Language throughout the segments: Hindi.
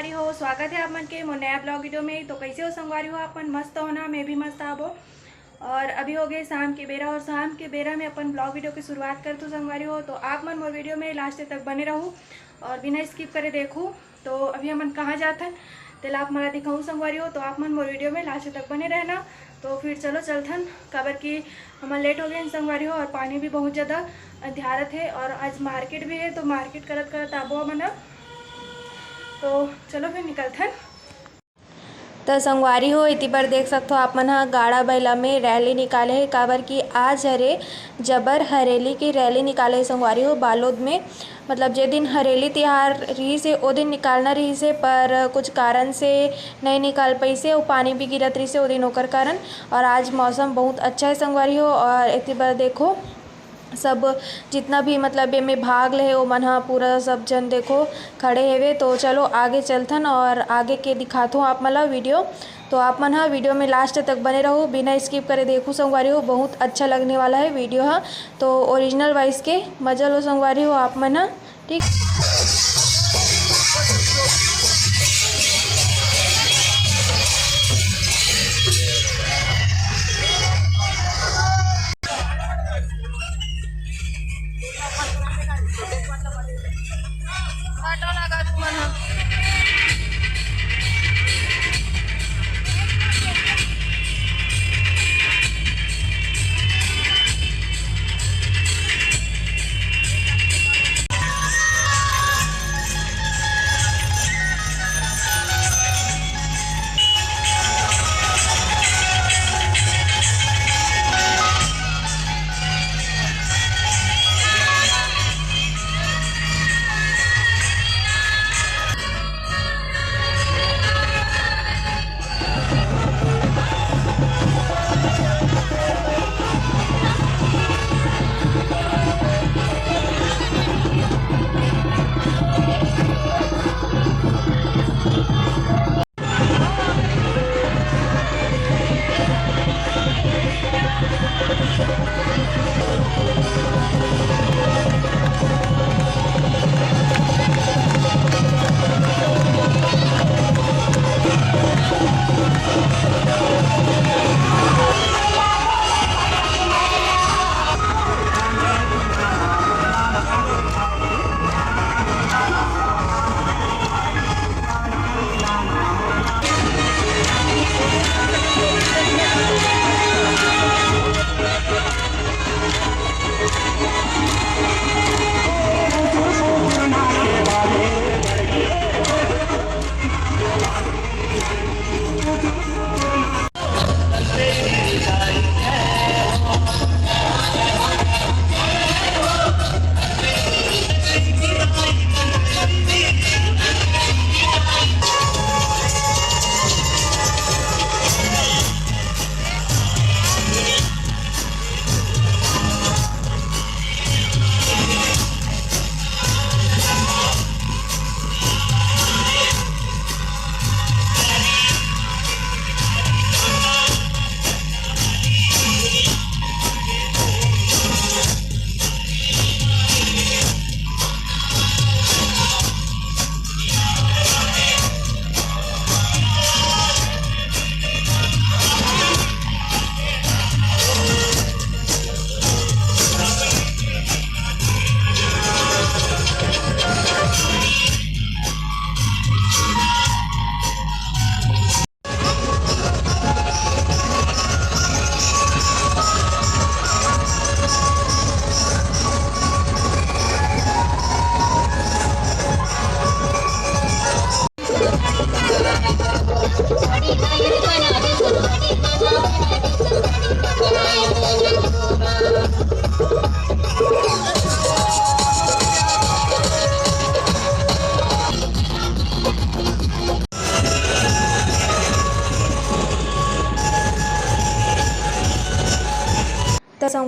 संगवारी हो, स्वागत है आप मन के मोर नया ब्लॉग वीडियो में। तो कैसे हो संगवारी हो आप मन? मस्त हो ना? मैं भी मस्त आबो। और अभी हो गए शाम के बेरा, और शाम के बेरा में अपन ब्लॉग वीडियो की शुरुआत कर तो संगवारी हो। तो आप मन मोर वीडियो में लास्ट तक बने रहूँ और बिना स्किप करे देखूँ। तो अभी हमन कहाँ जाते हैं तेल आप मला दिखाऊँ संगवारी हो, तो आप मन मोर वीडियो में लास्ट तक बने रहना। तो फिर चलो चलथन, काबर की हम लेट हो गए संगवारी हो और पानी भी बहुत ज़्यादा अंधियारत है और आज मार्केट भी है। तो मार्केट करत करत आबो मन। तो चलो फिर निकलथन। तो संगवारी हो इति पर देख सकते हो आप मन ह गाड़ा बैला में रैली निकाले है, काबर की आज हरे जबर हरेली की रैली निकाले है संगवारी हो बालोद में। मतलब जे दिन हरेली तिहार रही से ओ दिन निकालना रही से, पर कुछ कारण से नहीं निकाल पाई से, और पानी भी गिरत रही से ओ दिन ओकर कारण। और आज मौसम बहुत अच्छा है संगवारी हो। और इति पर देखो सब जितना भी मतलब ये में भाग ले ओ मन ह पूरा सब जन देखो खड़े हेवे। तो चलो आगे चलथन और आगे के दिखाता हूँ आप मला वीडियो। तो आप मन ह वीडियो में लास्ट तक बने रहो, बिना स्किप करे देखो संगवारी हो, बहुत अच्छा लगने वाला है वीडियो ह। तो ओरिजिनल वॉइस के मजा लो संगवारी हो आप मन ह, ठीक।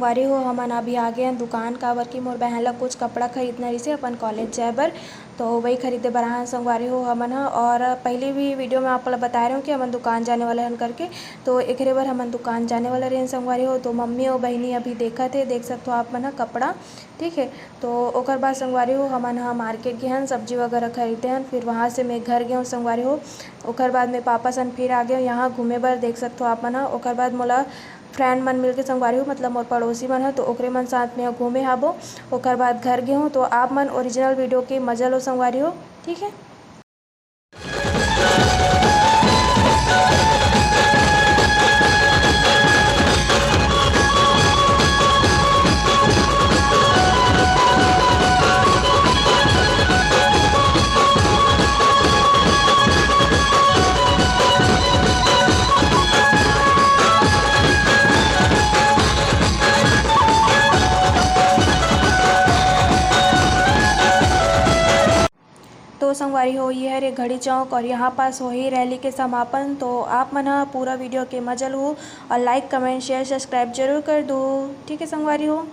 संगवारी हो हमन अभी आ गए हैं दुकान काबर की मोर बहन ला कुछ कपड़ा खरीदना रही से अपन कॉलेज जाए बर, तो वही खरीदे बर आए संगवारी हो हमन ह। और पहले भी वीडियो में आप बता रहे हो कि हमन दुकान जाने वाला हन करके, तो एकरे बर हमन दुकान जाने वाला रहे संगवारी हो। तो मम्मी और बहनी अभी देखा थे, देख सकते हो आप मन कपड़ा, ठीक है। तो ओकर बाद संगवारी हो हमन ह मार्केट गए हन, सब्जी वगैरह खरीदे हन, फिर वहाँ से मैं घर गए हूँ संगवारी हो। ओकर बाद में पापा सन फिर आ गए यहाँ घूमे बर, देख सकते हो आप मन ह। ओकर बाद मोला फ्रेंड मन मिल के संगवारी हो, मतलब मोर पड़ोसी मन है, तो ओकरे मन साथ में घूमे हाबो। ओकर बाद घर गए हूँ, तो आप मन ओरिजिनल वीडियो के मजा लो संगवारी हो, ठीक है। तो संगवारी हो ये है रे घड़ी चौक और यहाँ पास हो ही रैली के समापन। तो आप मन ह पूरा वीडियो के मजा लो और लाइक कमेंट शेयर सब्सक्राइब जरूर कर दो, ठीक है संगवारी हो।